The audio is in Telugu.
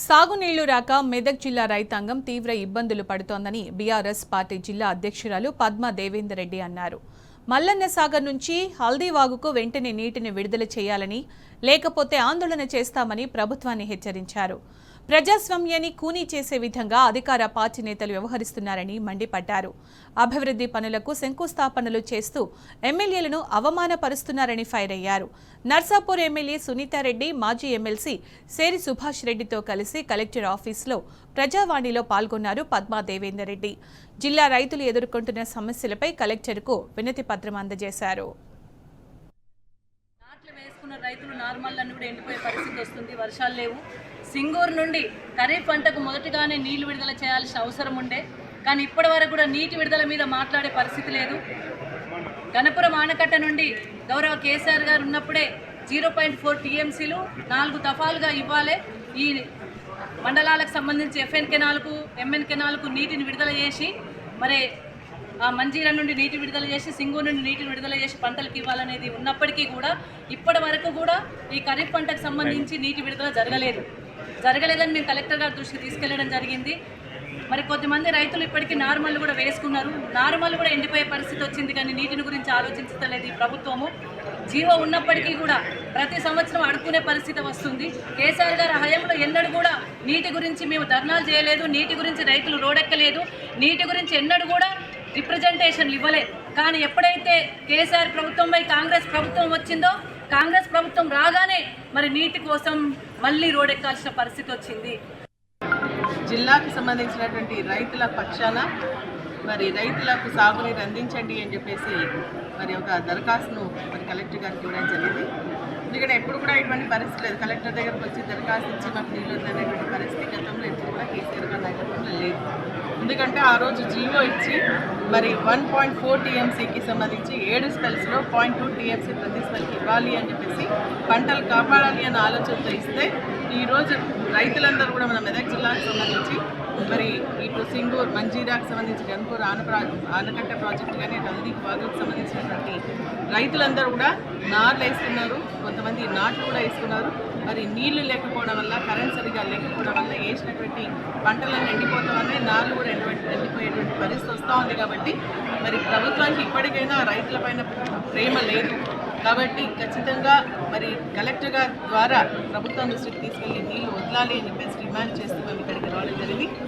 సాగునీళ్లు రాక మెదక్ జిల్లా రైతాంగం తీవ్ర ఇబ్బందులు పడుతోందని బీఆర్ఎస్ పార్టీ జిల్లా అధ్యక్షురాలు పద్మా దేవేందర్ రెడ్డి అన్నారు. మల్లన్న సాగర్ నుంచి హల్దీవాగుకు వెంటనే నీటిని విడుదల చేయాలని, లేకపోతే ఆందోళన చేస్తామని ప్రభుత్వాన్ని హెచ్చరించారు. ప్రజాస్వామ్యాన్ని కూనీ చేసే విధంగా అధికార పార్టీ నేతలు వ్యవహరిస్తున్నారని మండిపడ్డారు. అభివృద్ధి పనులకు శంకుస్థాపనలు చేస్తూ ఎమ్మెల్యేలను అవమానపరుస్తున్నారని ఫైర్ అయ్యారు. నర్సాపూర్ ఎమ్మెల్యే సునీతారెడ్డి, మాజీ ఎమ్మెల్సీ సేరి సుభాష్ రెడ్డితో కలిసి కలెక్టర్ ఆఫీసులో ప్రజావాణిలో పాల్గొన్నారు పద్మా దేవేందర్ రెడ్డి. జిల్లా రైతులు ఎదుర్కొంటున్న సమస్యలపై కలెక్టర్కు వినతి పత్రం అందజేశారు. రైతులు నార్మల్ కూడా ఎండిపోయే పరిస్థితి వస్తుంది. వర్షాలు లేవు. సింగూరు నుండి ఖరీఫ్ పంటకు మొదటిగానే నీళ్లు విడుదల చేయాల్సిన అవసరం ఉండే, కానీ ఇప్పటి వరకు కూడా నీటి విడుదల మీద మాట్లాడే పరిస్థితి లేదు. గణపురం ఆనకట్ట నుండి గౌరవ కేసీఆర్ గారు ఉన్నప్పుడే 0.4 టీఎంసీలు 4 దఫాలుగా ఇవ్వాలి. ఈ మండలాలకు సంబంధించి ఎఫ్ఎన్ కెనాల్కు, ఎంఎన్ కెనాల్కు నీటిని విడుదల చేసి, మరి మంజీరా నుండి నీటి విడుదల చేసి, సింగూరు నుండి నీటిని విడుదల చేసి పంటలకు ఇవ్వాలనేది ఉన్నప్పటికీ కూడా ఇప్పటి వరకు కూడా ఈ ఖరీఫ్ పంటకు సంబంధించి నీటి విడుదల జరగలేదని మేము కలెక్టర్ గారి దృష్టికి తీసుకెళ్లడం జరిగింది. మరి కొద్దిమంది రైతులు ఇప్పటికీ నార్మల్ కూడా వేసుకున్నారు. నార్మల్ కూడా ఎండిపోయే పరిస్థితి వచ్చింది, కానీ నీటిని గురించి ఆలోచించలేదు ఈ ప్రభుత్వము. జీవో ఉన్నప్పటికీ కూడా ప్రతి సంవత్సరం అడుక్కునే పరిస్థితి వస్తుంది. కేసీఆర్ గారి హయాంలో ఎన్నడూ కూడా నీటి గురించి మేము ధర్నాలు చేయలేదు, నీటి గురించి రైతులు రోడెక్కలేదు, నీటి గురించి ఎన్నడూ కూడా రిప్రజెంటేషన్లు ఇవ్వలేదు. కానీ ఎప్పుడైతే కేసీఆర్ ప్రభుత్వంపై కాంగ్రెస్ ప్రభుత్వం వచ్చిందో, కాంగ్రెస్ ప్రభుత్వం రాగానే మరి నీటి కోసం మళ్ళీ రోడెక్కాల్సిన పరిస్థితి వచ్చింది. జిల్లాకు సంబంధించినటువంటి రైతుల పక్షాన మరి రైతులకు సాగునీరు అందించండి అని చెప్పేసి మరి ఒక దరఖాస్తును మరి కలెక్టర్ గారికి ఇవ్వడం జరిగింది. ఎందుకంటే ఎప్పుడు కూడా ఇటువంటి పరిస్థితి లేదు. కలెక్టర్ దగ్గరకు వచ్చి దరఖాస్తు ఇచ్చి మాకు నీళ్ళు అనేటువంటి పరిస్థితి గతంలో ఎప్పుడు కూడా కేసీఆర్ గారి నాయకత్వంలో లేదు. ఎందుకంటే ఆ రోజు జీవో ఇచ్చి మరి 1.4 టీఎంసీకి సంబంధించి 7 స్పెల్స్లో 0.2 టీఎంసీ ప్రతి స్పెల్కి ఇవ్వాలి అని చెప్పేసి పంటలు కాపాడాలి అన్న ఆలోచనతో ఇస్తే ఈరోజు రైతులందరూ కూడా మన మెదక్ జిల్లాకు సంబంధించి మరి ఇటు సింగూరు, మంజీరాకు సంబంధించి గన్పూర్ ఆనకట్ట ప్రాజెక్టు కానీ హల్దీవాగుకు సంబంధించినటువంటి రైతులందరూ కూడా నార్లు వేసుకున్నారు, కొంతమంది నాట్లు కూడా వేసుకున్నారు. మరి నీళ్లు లేకపోవడం వల్ల, కరెంట్ సరిగా లేకపోవడం వల్ల వేసినటువంటి పంటలను ఎండిపోవడం వల్ల నార్లు కూడా ఎండిపోయేటువంటి పరిస్థితి వస్తూ ఉంది. కాబట్టి మరి ప్రభుత్వానికి ఇప్పటికైనా రైతుల పైన ప్రేమ లేదు. కాబట్టి ఖచ్చితంగా మరి కలెక్టర్ గారి ద్వారా ప్రభుత్వం దృష్టికి తీసుకెళ్లి నీళ్లు వదలాలి అని చెప్పేసి డిమాండ్ చేస్తూ మేము ఇక్కడికి రావడం జరిగింది.